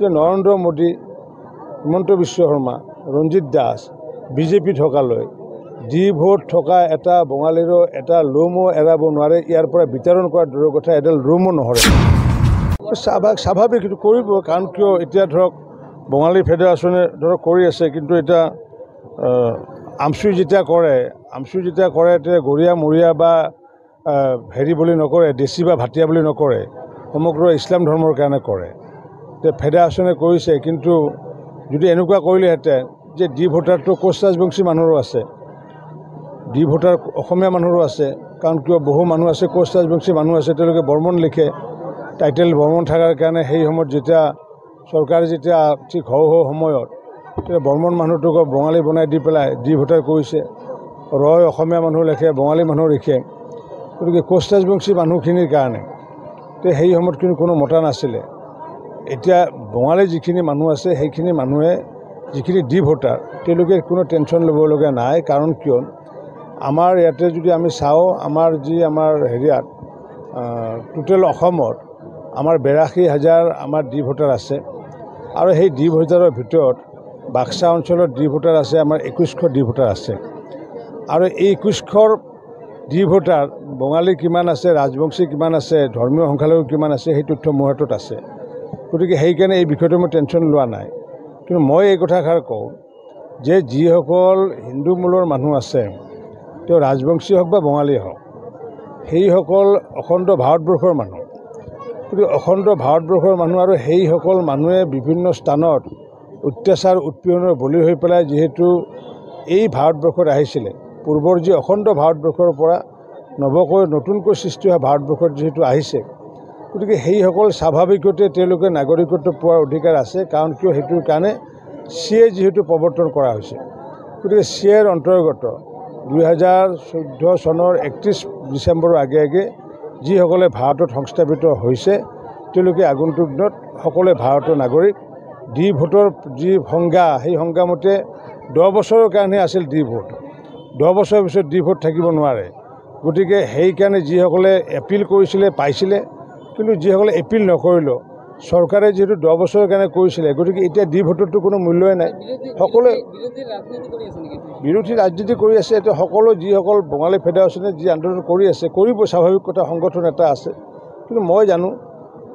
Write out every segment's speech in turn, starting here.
যে নৰেন্দ্ৰ মোদী, হিমন্ত বিশ্ব শৰ্মা, ৰঞ্জিত দাস বিজেপি থকালৈ ডি ভোট থকা এটা বঙালীৰো এটা লোমো এৰাব নোৱাৰে। ইয়াৰ পৰা বিতৰণ কৰাৰ দূৰৰ কথা এডাল ৰুমো নহৰে। স্বাভাৱিক এইটো কৰিব, কাৰণ কিয় এতিয়া ধৰক বঙালী ফেডাৰেশ্যনে ধৰক কৰি আছে, কিন্তু এতিয়া আমচুই যেতিয়া কৰে তেতিয়া গৰীয়া মৰীয়া বা হেৰি বুলি নকৰে, দেশী বা ভাটিয়া বুলি নকৰে, সমগ্ৰ ইছলাম ধৰ্মৰ কাৰণে কৰে। এতিয়া ফেডাৰেশ্যনে কৰিছে, কিন্তু যদি এনেকুৱা কৰিলেহেঁতেন যে ডি ভোটাৰটো কোচ ৰাজবংশী মানুহৰো আছে, ডি ভোটাৰ অসমীয়া মানুহৰো আছে, কাৰণ কিয় বহু মানুহ আছে কোচ ৰাজবংশী মানুহ আছে, তেওঁলোকে বৰ্মন লিখে, টাইটেল বৰ্মন থকাৰ কাৰণে সেই সময়ত যেতিয়া চৰকাৰে যেতিয়া ঠিক হওঁ সময়ত তেতিয়া বৰ্মন মানুহটোক বঙালী বনাই দি পেলাই ডি ভোটাৰ কৰিছে। ৰয় অসমীয়া মানুহ লিখে, বঙালী মানুহ লিখে, গতিকে কোচ ৰাজবংশী মানুহখিনিৰ কাৰণে তো সেই সময়ত কিন্তু কোনো মতা নাছিলে। এতিয়া বঙালী যিখিনি মানুহ আছে সেইখিনি মানুহে যিখিনি ডি ভোটাৰ তেওঁলোকে কোনো টেনশ্যন ল'বলগীয়া নাই। কাৰণ কিয় আমাৰ ইয়াতে যদি আমি চাওঁ, আমাৰ হেৰিয়াত টোটেল অসমত আমাৰ 82,000 আমাৰ ডি ভোটাৰ আছে, আৰু সেই ডি ভোটাৰৰ ভিতৰত বাক্সা অঞ্চলত ডি ভোটাৰ আছে আমাৰ 2100 ডি ভোটাৰ আছে। আৰু এই 2100 ডি ভোটাৰ বঙালী কিমান আছে, ৰাজবংশী কিমান আছে, ধৰ্মীয় সংখ্যালঘু কিমান আছে, সেই তথ্য মোৰ হাতত আছে। গতিকে সেইকাৰণে এই বিষয়টো মই টেনশ্যন লোৱা নাই। কিন্তু মই এই কথাষাৰ কওঁ যে যিসকল হিন্দু মূলৰ মানুহ আছে, তেওঁ ৰাজবংশী হওক বা বঙালী হওক, সেইসকল অখণ্ড ভাৰতবৰ্ষৰ মানুহ। গতিকে অখণ্ড ভাৰতবৰ্ষৰ মানুহ, আৰু সেইসকল মানুহে বিভিন্ন স্থানত অত্যাচাৰ উৎপীড়নৰ বলি হৈ পেলাই যিহেতু এই ভাৰতবৰ্ষত আহিছিলে, পূৰ্বৰ যি অখণ্ড ভাৰতবৰ্ষৰ পৰা নতুনকৈ সৃষ্টি হোৱা ভাৰতবৰ্ষত যিহেতু আহিছে, গতিকে সেইসকল স্বাভাৱিকতে তেওঁলোকে নাগৰিকত্ব পোৱাৰ অধিকাৰ আছে। কাৰণ কিয় সেইটোৰ কাৰণে CA যিহেতু প্ৰৱৰ্তন কৰা হৈছে, গতিকে CAৰ অন্তৰ্গত 2014 চনৰ 31 ডিচেম্বৰৰ আগে যিসকলে ভাৰতত সংস্থাপিত হৈছে তেওঁলোকে আগন্তুক দিনত সকলোৱে ভাৰতৰ নাগৰিক। ডি ভোটৰ যি সংজ্ঞা, সেই সংজ্ঞামতে 10 বছৰৰ কাৰণে আছিল ডি ভোট, 10 বছৰৰ পিছত ডি ভোট থাকিব নোৱাৰে। গতিকে সেইকাৰণে যিসকলে এপিল কৰিছিলে পাইছিলে, কিন্তু যিসকলে এপিল নকৰিলেও চৰকাৰে যিহেতু 10 বছৰৰ কাৰণে কৰিছিলে, গতিকে এতিয়া ডি ভোটৰটো কোনো মূল্যই নাই। সকলোৱে বিৰোধী ৰাজনীতি কৰি আছে। এতিয়া সকলো যিসকল বঙালী ফেডাৰেশ্যনে যি আন্দোলন কৰি আছে, কৰিব, স্বাভাৱিক কথা, সংগঠন এটা আছে। কিন্তু মই জানো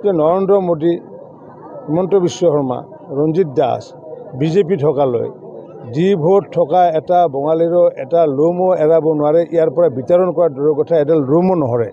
যে নৰেন্দ্ৰ মোদী, হিমন্ত বিশ্ব শৰ্মা, ৰঞ্জিত দাস বিজেপি থকালৈ ডি ভোট থকা এটা বঙালীৰো এটা লোমো এৰাব নোৱাৰে। ইয়াৰ পৰা বিতৰণ কৰাৰ দূৰৰ কথা এডাল ৰুমো নহৰে।